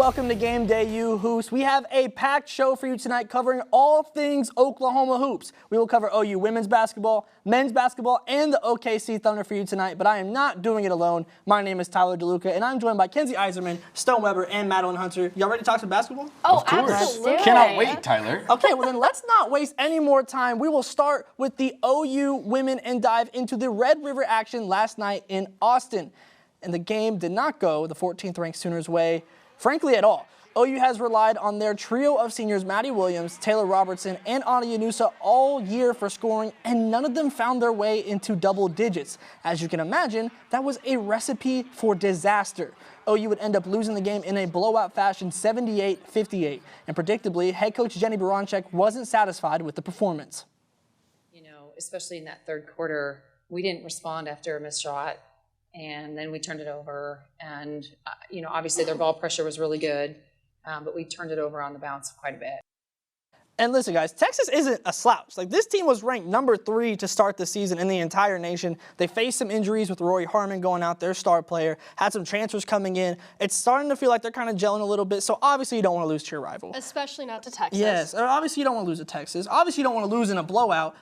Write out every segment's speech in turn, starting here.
Welcome to Game Day, you hoops. We have a packed show for you tonight covering all things Oklahoma hoops. We will cover OU women's basketball, men's basketball, and the OKC Thunder for you tonight, but I am not doing it alone. My name is Tyler DeLuca, and I'm joined by Kenzie Iserman, Stone Weber, and Madeline Hunter. Y'all ready to talk some basketball? Oh, absolutely. Cannot wait, Tyler. Okay, well then let's not waste any more time. We will start with the OU women and dive into the Red River action last night in Austin. And the game did not go the 14th ranked Sooners' way, frankly, at all. OU has relied on their trio of seniors, Maddie Williams, Taylor Robertson, and Anna Yanusa all year for scoring, and none of them found their way into double digits. As you can imagine, that was a recipe for disaster. OU would end up losing the game in a blowout fashion, 78-58. And predictably, head coach Jenny Baranczyk wasn't satisfied with the performance. You know, especially in that third quarter, we didn't respond after a missed shot, and then we turned it over. And, you know, obviously their ball pressure was really good. But we turned it over on the bounce quite a bit. And listen, guys, Texas isn't a slouch. Like, this team was ranked number 3 to start the season in the entire nation. They faced some injuries with Rory Harmon going out, their star player, had some transfers coming in. It's starting to feel like they're kind of gelling a little bit, so obviously you don't want to lose to your rival. Especially not to Texas. Yes, obviously you don't want to lose to Texas. Obviously you don't want to lose in a blowout,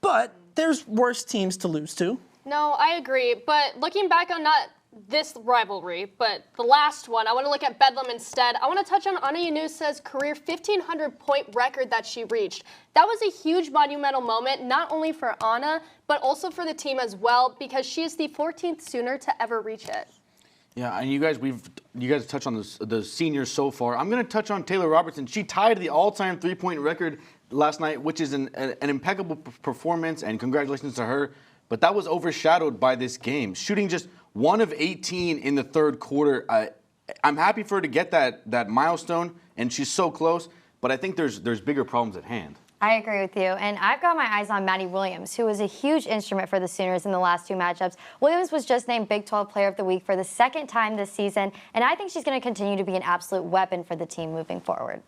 but there's worse teams to lose to. No, I agree. But looking back on not this rivalry, but the last one, I want to look at Bedlam instead. I want to touch on Anna Yanusa's career 1,500-point record that she reached. That was a huge monumental moment, not only for Anna, but also for the team as well, because she is the 14th Sooner to ever reach it. Yeah, and you guys touched on the seniors so far. I'm going to touch on Taylor Robertson. She tied the all-time three-point record last night, which is an impeccable performance, and congratulations to her. But that was overshadowed by this game, shooting just 1 of 18 in the third quarter. I'm happy for her to get that milestone, and she's so close. But I think there's bigger problems at hand. I agree with you, and I've got my eyes on Maddie Williams, who was a huge instrument for the Sooners in the last 2 matchups. Williams was just named Big 12 Player of the Week for the 2nd time this season, and I think she's going to continue to be an absolute weapon for the team moving forward.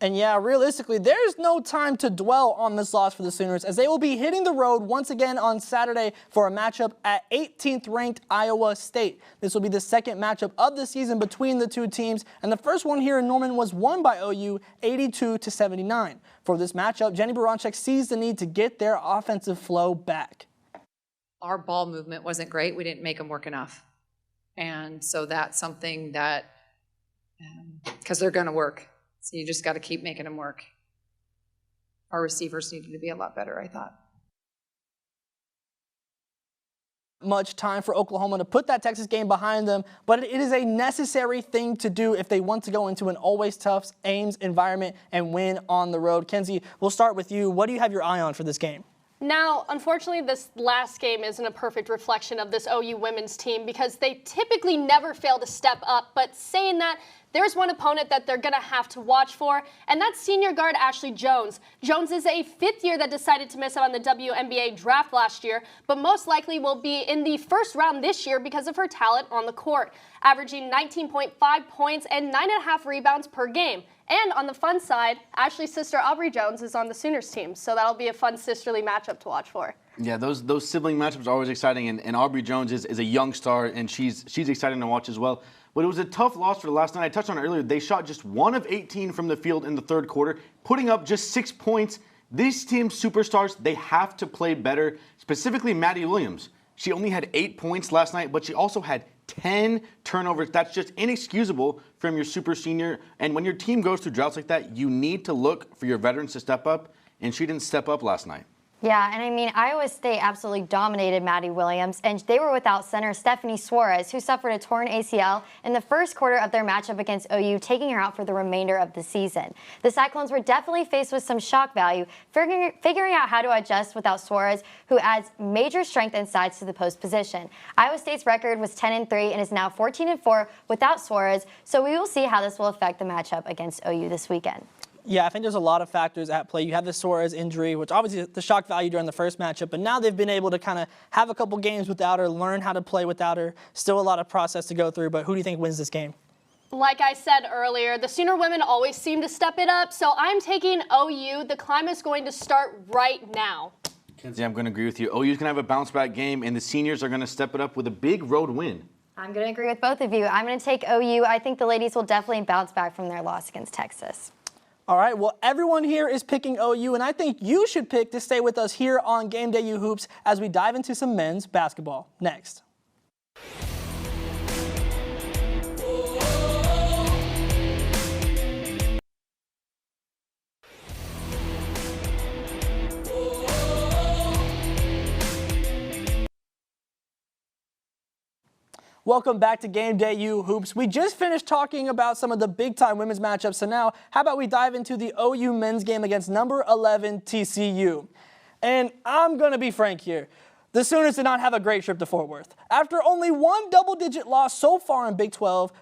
And yeah, realistically, there's no time to dwell on this loss for the Sooners, as they will be hitting the road once again on Saturday for a matchup at 18th ranked Iowa State. This will be the 2nd matchup of the season between the two teams, and the first one here in Norman was won by OU 82-79. For this matchup, Jenny Baranczyk sees the need to get their offensive flow back. Our ball movement wasn't great. We didn't make them work enough. And so that's something that, because they're going to work. So you just got to keep making them work. Our receivers needed to be a lot better, I thought. Much time for Oklahoma to put that Texas game behind them, but it is a necessary thing to do if they want to go into an always tough Ames environment and win on the road. Kenzie, we'll start with you. What do you have your eye on for this game? Now, unfortunately, this last game isn't a perfect reflection of this OU women's team because they typically never fail to step up. But saying that, there's one opponent that they're going to have to watch for, and that's senior guard Ashley Jones. Jones is a 5th year that decided to miss out on the WNBA draft last year, but most likely will be in the first round this year because of her talent on the court, averaging 19.5 points and 9.5 rebounds per game. And on the fun side, Ashley's sister Aubrey Jones is on the Sooners team, so that'll be a fun sisterly matchup to watch for. Yeah, those sibling matchups are always exciting, and Aubrey Jones is a young star, and she's exciting to watch as well. But it was a tough loss for the last night. I touched on it earlier. They shot just 1 of 18 from the field in the third quarter, putting up just 6 points. These team's superstars, they have to play better, specifically Maddie Williams. She only had 8 points last night, but she also had 10 turnovers. That's just inexcusable from your super senior. And when your team goes through droughts like that, you need to look for your veterans to step up, and she didn't step up last night. Yeah, and I mean, Iowa State absolutely dominated Maddie Williams, and they were without center Stephanie Suarez, who suffered a torn ACL in the first quarter of their matchup against OU, taking her out for the remainder of the season. The Cyclones were definitely faced with some shock value, figuring out how to adjust without Suarez, who adds major strength and size to the post position. Iowa State's record was 10-3 and is now 14-4 without Suarez, so we will see how this will affect the matchup against OU this weekend. Yeah, I think there's a lot of factors at play. You have the Suarez injury, which obviously the shock value during the first matchup, but now they've been able to kind of have a couple games without her, learn how to play without her. Still a lot of process to go through, but who do you think wins this game? Like I said earlier, the Sooner women always seem to step it up, so I'm taking OU. The climb is going to start right now. Kenzie, I'm going to agree with you. OU's going to have a bounce-back game, and the seniors are going to step it up with a big road win. I'm going to agree with both of you. I'm going to take OU. I think the ladies will definitely bounce back from their loss against Texas. All right, well, everyone here is picking OU, and I think you should pick to stay with us here on Game Day U Hoops as we dive into some men's basketball next. Welcome back to Game Day U Hoops. We just finished talking about some of the big-time women's matchups, so now how about we dive into the OU men's game against number 11 TCU. And I'm going to be frank here. The Sooners did not have a great trip to Fort Worth. After only one double-digit loss so far in Big 12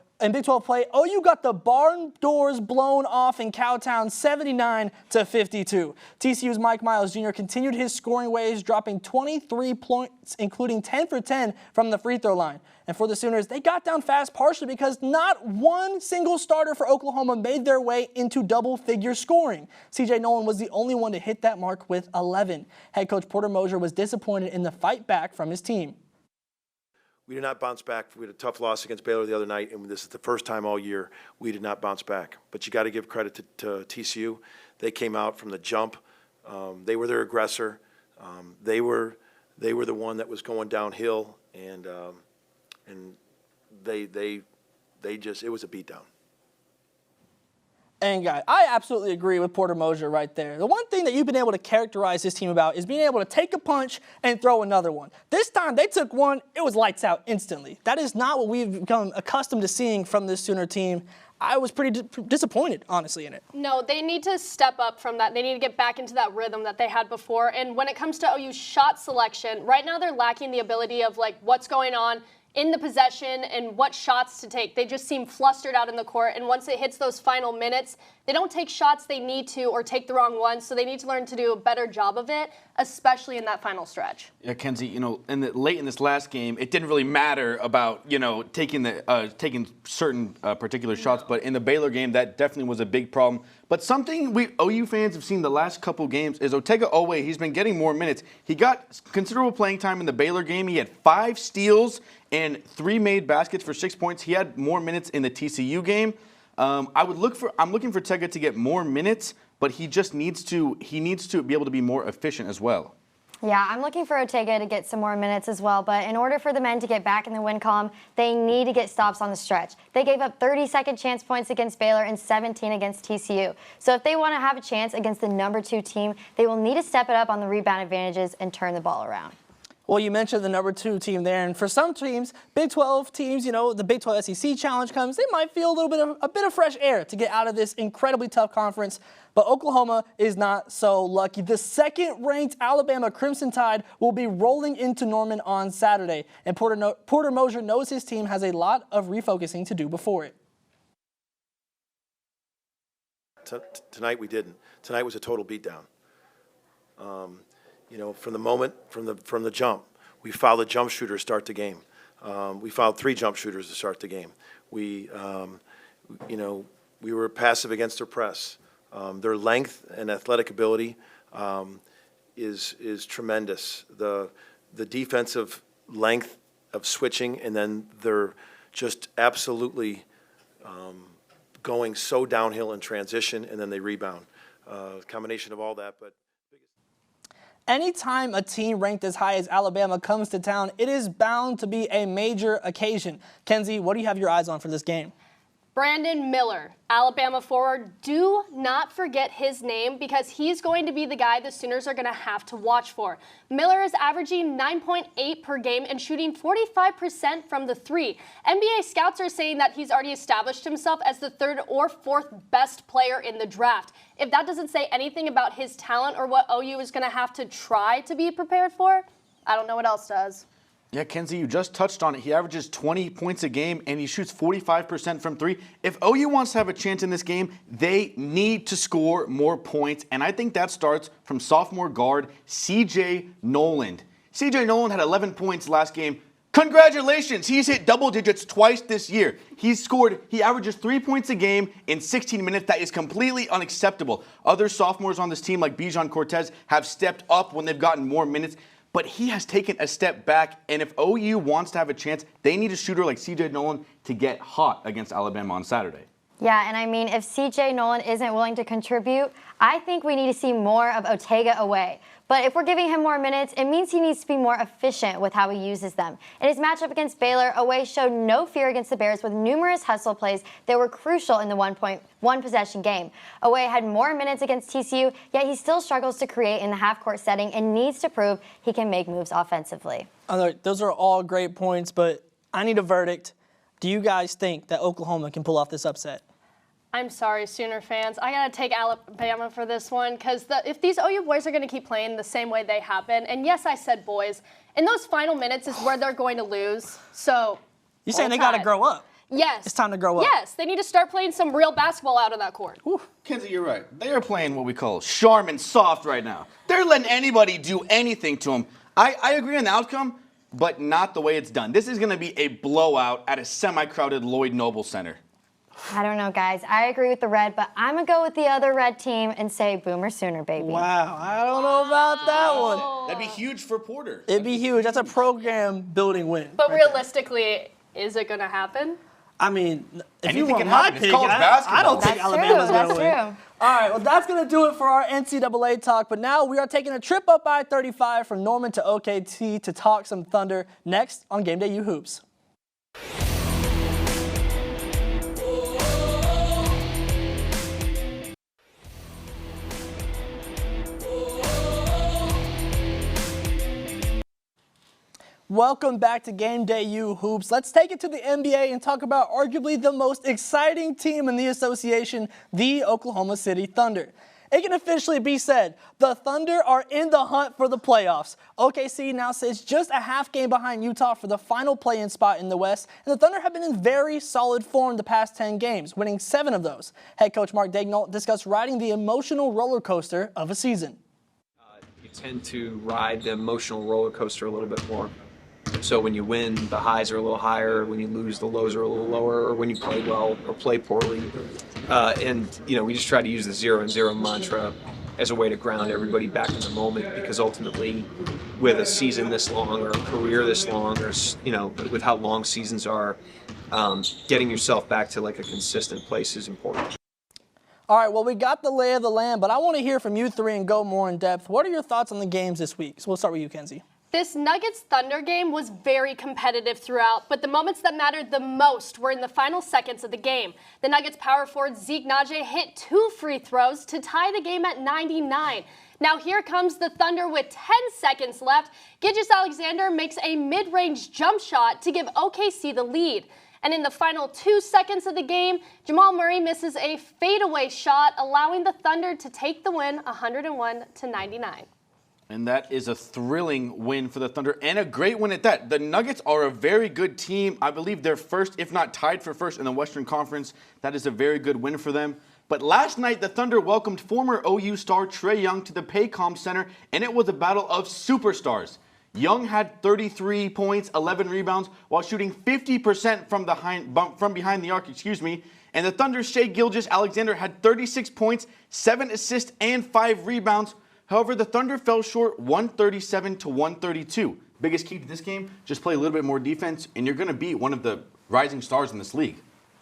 play, OU got the barn doors blown off in Cowtown 79-52. TCU's Mike Miles Jr. continued his scoring ways, dropping 23 points, including 10 for 10 from the free throw line. And for the Sooners, they got down fast partially because not one single starter for Oklahoma made their way into double-figure scoring. CJ Nolan was the only one to hit that mark with 11. Head coach Porter Moser was disappointed in the fight back from his team. We did not bounce back. We had a tough loss against Baylor the other night, and this is the first time all year we did not bounce back. But you got to give credit to TCU. They came out from the jump. They were their aggressor. They were the one that was going downhill, and they just, it was a beatdown. And guys, I absolutely agree with Porter Moser right there. The one thing that you've been able to characterize this team about is being able to take a punch and throw another one. This time they took one, it was lights out instantly. That is not what we've become accustomed to seeing from this Sooner team. I was pretty disappointed, honestly, in it. No, they need to step up from that. They need to get back into that rhythm that they had before. And when it comes to OU's shot selection, right now they're lacking the ability of like what's going on in the possession and what shots to take. They just seem flustered out in the court, and once it hits those final minutes, they don't take shots they need to or take the wrong ones, so they need to learn to do a better job of it, especially in that final stretch. Yeah, Kenzie, late in this last game, it didn't really matter about, taking certain particular shots, but in the Baylor game, that definitely was a big problem. But something we OU fans have seen the last couple games is Otega Owe. He's been getting more minutes. He got considerable playing time in the Baylor game. He had 5 steals and 3 made baskets for 6 points. He had more minutes in the TCU game. I'm looking for Tega to get more minutes, but he needs to be able to be more efficient as well. Yeah, I'm looking for Otega to get some more minutes as well, but in order for the men to get back in the win column, they need to get stops on the stretch. They gave up 30 second chance points against Baylor and 17 against TCU. So if they want to have a chance against the number 2 team, they will need to step it up on the rebound advantages and turn the ball around. Well, you mentioned the number 2 team there, and for some teams, Big 12 teams, the Big 12 SEC challenge comes, they might feel a bit of fresh air to get out of this incredibly tough conference. But Oklahoma is not so lucky. The second-ranked Alabama Crimson Tide will be rolling into Norman on Saturday, and Porter Moser knows his team has a lot of refocusing to do before it. Tonight we didn't. Tonight was a total beatdown. From the moment, from the jump, we fouled a jump shooter to start the game. We fouled 3 jump shooters to start the game. We were passive against their press. Their length and athletic ability is tremendous. The defensive length of switching, and then they're just absolutely going so downhill in transition, and then they rebound. Combination of all that, but. Anytime a team ranked as high as Alabama comes to town, it is bound to be a major occasion. Kenzie, what do you have your eyes on for this game? Brandon Miller, Alabama forward. Do not forget his name because he's going to be the guy the Sooners are going to have to watch for. Miller is averaging 9.8 per game and shooting 45% from the 3. NBA scouts are saying that he's already established himself as the 3rd or 4th best player in the draft. If that doesn't say anything about his talent or what OU is going to have to try to be prepared for, I don't know what else does. Yeah, Kenzie, you just touched on it. He averages 20 points a game, and he shoots 45% from 3. If OU wants to have a chance in this game, they need to score more points, and I think that starts from sophomore guard CJ Noland. CJ Noland had 11 points last game. Congratulations! He's hit double digits twice this year. He averages 3 points a game in 16 minutes. That is completely unacceptable. Other sophomores on this team, like Bijan Cortez, have stepped up when they've gotten more minutes. but he has taken a step back, and if OU wants to have a chance, they need a shooter like C.J. Nolan to get hot against Alabama on Saturday. Yeah, and I mean, if C.J. Nolan isn't willing to contribute, I think we need to see more of Ortega away. But if we're giving him more minutes, it means he needs to be more efficient with how he uses them. In his matchup against Baylor, Away showed no fear against the Bears with numerous hustle plays that were crucial in the one possession game. Away had more minutes against TCU, yet he still struggles to create in the half-court setting and needs to prove he can make moves offensively. Those are all great points, but I need a verdict. Do you guys think that Oklahoma can pull off this upset? I'm sorry, Sooner fans. I got to take Alabama for this one because if these OU boys are going to keep playing the same way they have been, and yes, I said boys, in those final minutes is where they're going to lose. So you're saying they got to grow up? Yes. It's time to grow up. Yes, they need to start playing some real basketball out of that court. Kenzie, you're right. They are playing what we call Charmin soft right now. They're letting anybody do anything to them. I agree on the outcome, but not the way it's done. This is going to be a blowout at a semi-crowded Lloyd Noble Center. I don't know, guys. I agree with the red, but I'm going to go with the other red team and say Boomer Sooner, baby. Wow, I don't know about that one. That'd be huge for Porter. It'd be huge. That's a program-building win. But realistically, is it going to happen? I mean, if Anything you want can my happen. It's pick, college basketball. I don't think That's Alabama's true. going to That's win. true. All right, well, that's going to do it for our NCAA talk. But now we are taking a trip up I-35 from Norman to OKT to talk some Thunder next on Game Day U Hoops. Welcome back to Game Day U Hoops. Let's take it to the NBA and talk about arguably the most exciting team in the association, the Oklahoma City Thunder. It can officially be said, the Thunder are in the hunt for the playoffs. OKC now sits just a half game behind Utah for the final play-in spot in the West, and the Thunder have been in very solid form the past 10 games, winning 7 of those. Head coach Mark Daigneault discussed riding the emotional roller coaster of a season. You tend to ride the emotional roller coaster a little bit more. So when you win, the highs are a little higher. When you lose, the lows are a little lower. Or when you play well or play poorly, and we just try to use the 0-0 mantra as a way to ground everybody back in the moment. Because ultimately, with a season this long or a career this long, or with how long seasons are, getting yourself back to like a consistent place is important. All right, well, we got the lay of the land, but I want to hear from you three and go more in depth. What are your thoughts on the games this week? So we'll start with you, Kenzie. This Nuggets-Thunder game was very competitive throughout, but the moments that mattered the most were in the final seconds of the game. The Nuggets power forward Zeke Naji hit 2 free throws to tie the game at 99. Now here comes the Thunder with 10 seconds left. Gilgeous-Alexander makes a mid-range jump shot to give OKC the lead. And in the final 2 seconds of the game, Jamal Murray misses a fadeaway shot, allowing the Thunder to take the win 101-99. And that is a thrilling win for the Thunder, and a great win at that. The Nuggets are a very good team. I believe they're first, if not tied for first in the Western Conference. That is a very good win for them. But last night, the Thunder welcomed former OU star Trae Young to the Paycom Center, and it was a battle of superstars. Young had 33 points, 11 rebounds, while shooting 50% from behind the arc, And the Thunder's Shai Gilgeous-Alexander had 36 points, 7 assists, and 5 rebounds. However, the Thunder fell short 137-132. Biggest key to this game, just play a little bit more defense, and you're going to beat one of the rising stars in this league.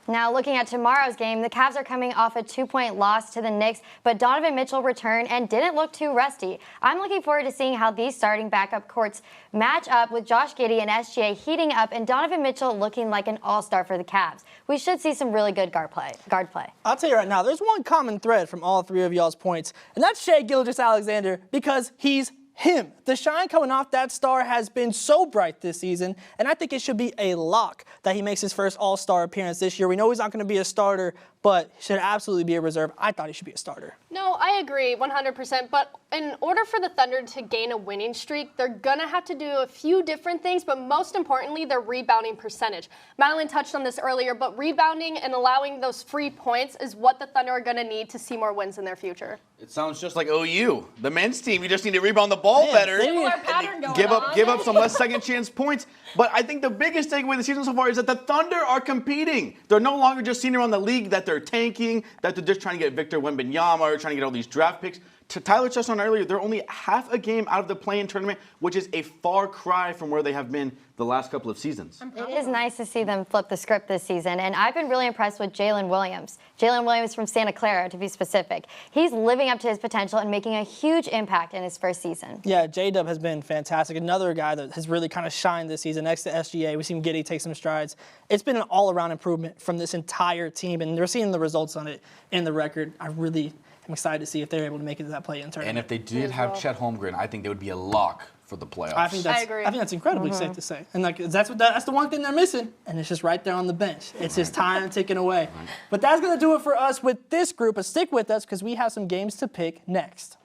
Now, looking at tomorrow's game, the Cavs are coming off a 2-point loss to the Knicks, but Donovan Mitchell returned and didn't look too rusty. I'm looking forward to seeing how these starting backup courts match up with Josh Giddey and SGA heating up and Donovan Mitchell looking like an all-star for the Cavs. We should see some really good guard play. I'll tell you right now, there's one common thread from all three of y'all's points, and that's Shai Gilgeous-Alexander because he's him. The shine coming off that star has been so bright this season, and I think it should be a lock that he makes his first All-Star appearance this year. We know he's not going to be a starter, but he should absolutely be a reserve. I thought he should be a starter. No, I agree 100%, but in order for the Thunder to gain a winning streak, they're going to have to do a few different things, but most importantly, their rebounding percentage. Madeline touched on this earlier, but rebounding and allowing those free points is what the Thunder are going to need to see more wins in their future. It sounds just like OU. The men's team, you just need to rebound the ball better. Similar pattern going Give up some less second chance points. But I think the biggest takeaway of the season so far is that the Thunder are competing. They're no longer just seen around the league that they're tanking, that they're just trying to get Victor Wembanyama or trying to get all these draft picks. Tyler touched on earlier, they're only half a game out of the play-in tournament, which is a far cry from where they have been the last couple of seasons. It is nice to see them flip the script this season, and I've been really impressed with Jalen Williams. Jalen Williams from Santa Clara, to be specific. He's living up to his potential and making a huge impact in his first season. Yeah, J-Dub has been fantastic. Another guy that has really kind of shined this season next to SGA. We've seen Giddey take some strides. It's been an all-around improvement from this entire team, and we're seeing the results on it in the record. I'm excited to see if they're able to make it to that play-in tournament. And if they did have Chet Holmgren, I think they would be a lock for the playoffs. I agree. I think that's incredibly safe to say. And that's the one thing they're missing, and it's just right there on the bench. It's just time ticking away. But that's going to do it for us with this group. But stick with us because we have some games to pick next.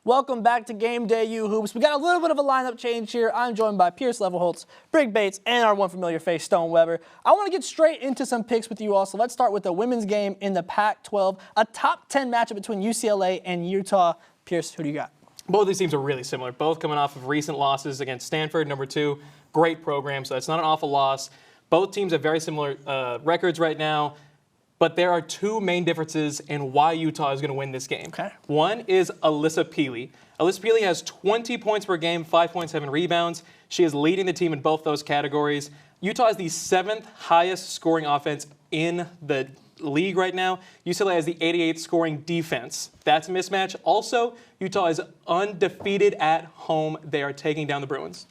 Welcome back to Game Day, you hoops. We got a little bit of a lineup change here. I'm joined by Pierce Levelholtz, Brig Bates, and our one familiar face, Stone Weber. I want to get straight into some picks with you all. So let's start with the women's game in the Pac-12, a top 10 matchup between UCLA and Utah. Pierce, who do you got? Both these teams are really similar, both coming off of recent losses against Stanford, number 2. Great program, so it's not an awful loss. Both teams have very similar records right now. But there are 2 main differences in why Utah is going to win this game. Okay. One is Alyssa Peely. Alyssa Peely has 20 points per game, 5.7 rebounds. She is leading the team in both those categories. Utah is the 7th highest scoring offense in the league right now. UCLA has the 88th scoring defense. That's a mismatch. Also, Utah is undefeated at home. They are taking down the Bruins.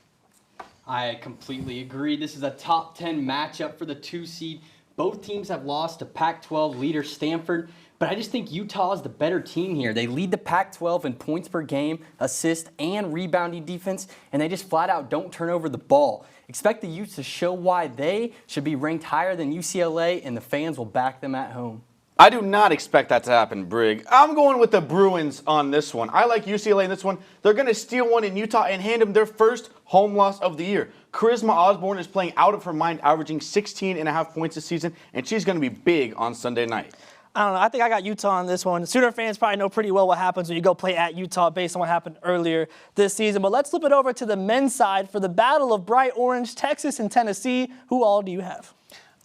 I completely agree. This is a top 10 matchup for the 2 seed. Both teams have lost to Pac-12 leader Stanford, but I just think Utah is the better team here. They lead the Pac-12 in points per game, assist, and rebounding defense, and they just flat out don't turn over the ball. Expect the Utes to show why they should be ranked higher than UCLA, and the fans will back them at home. I do not expect that to happen, Brig. I'm going with the Bruins on this one. I like UCLA in this one. They're going to steal one in Utah and hand them their first home loss of the year. Charisma Osborne is playing out of her mind, averaging 16.5 points this season, and she's going to be big on Sunday night. I don't know. I think I got Utah on this one. Sooner fans probably know pretty well what happens when you go play at Utah based on what happened earlier this season. But let's flip it over to the men's side for the battle of bright orange, Texas and Tennessee. Who all do you have?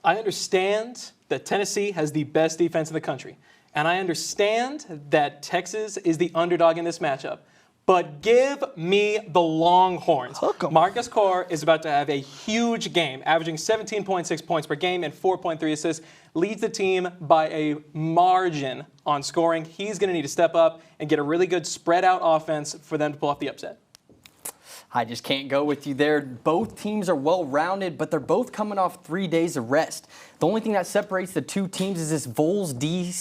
I understand that Tennessee has the best defense in the country. And I understand that Texas is the underdog in this matchup. But give me the Longhorns. Marcus Carr is about to have a huge game, averaging 17.6 points per game and 4.3 assists. Leads the team by a margin on scoring. He's going to need to step up and get a really good spread-out offense for them to pull off the upset. I just can't go with you there. Both teams are well-rounded, but they're both coming off 3 days of rest. The only thing that separates the 2 teams is this Vols D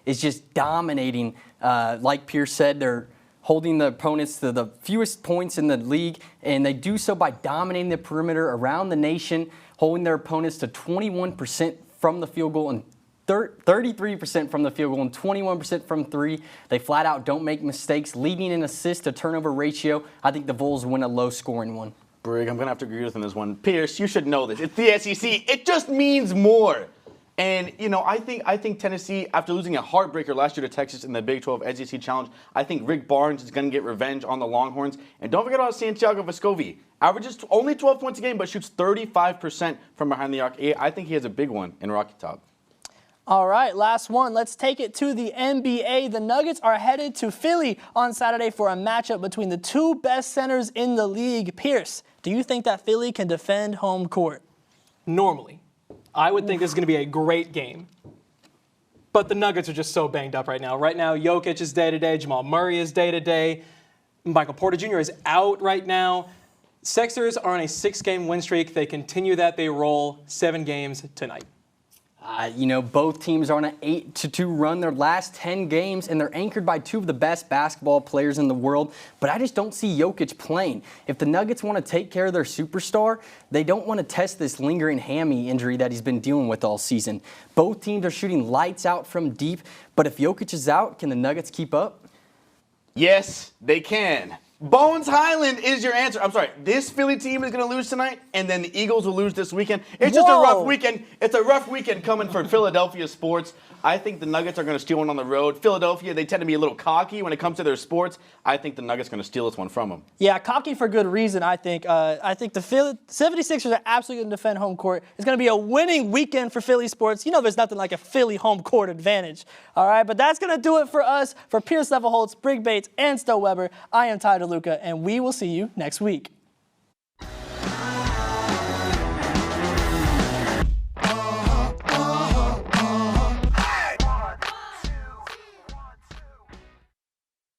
is just dominating. Like Pierce said, they're holding the opponents to the fewest points in the league, and they do so by dominating the perimeter around the nation, holding their opponents to 21% from the field goal and 33% from the field goal and 21% from 3. They flat out don't make mistakes, leading in assist to turnover ratio. I think the Vols win a low-scoring one. Brig, I'm going to have to agree with him on this one. Pierce, you should know this. It's the SEC. It just means more. And, you know, I think Tennessee, after losing a heartbreaker last year to Texas in the Big 12 SEC Challenge, I think Rick Barnes is going to get revenge on the Longhorns. And don't forget about Santiago Vescovi. Averages only 12 points a game, but shoots 35% from behind the arc. I think he has a big one in Rocky Top. All right, last one. Let's take it to the NBA. The Nuggets are headed to Philly on Saturday for a matchup between the 2 best centers in the league. Pierce, do you think that Philly can defend home court? Normally, I would think this is going to be a great game. But the Nuggets are just so banged up right now. Right now, Jokic is day-to-day. Jamal Murray is day-to-day. Michael Porter Jr. is out right now. Sixers are on a 6-game win streak. They continue that. They roll 7 games tonight. You know, both teams are on an 8-2 run their last 10 games, and they're anchored by 2 of the best basketball players in the world. But I just don't see Jokic playing. If the Nuggets want to take care of their superstar, they don't want to test this lingering hammy injury that he's been dealing with all season. Both teams are shooting lights out from deep, but if Jokic is out, can the Nuggets keep up? Yes, they can. Bones Highland is your answer. I'm sorry. This Philly team is going to lose tonight, and then the Eagles will lose this weekend. It's just a rough weekend. It's a rough weekend coming for Philadelphia sports. I think the Nuggets are going to steal one on the road. Philadelphia, they tend to be a little cocky when it comes to their sports. I think the Nuggets are going to steal this one from them. Yeah, cocky for good reason, I think. I think the 76ers are absolutely going to defend home court. It's going to be a winning weekend for Philly sports. You know there's nothing like a Philly home court advantage. All right, but that's going to do it for us. For Pierce Levelholtz, Brig Bates, and Stowe Weber, I am Ty DeLuca, and we will see you next week.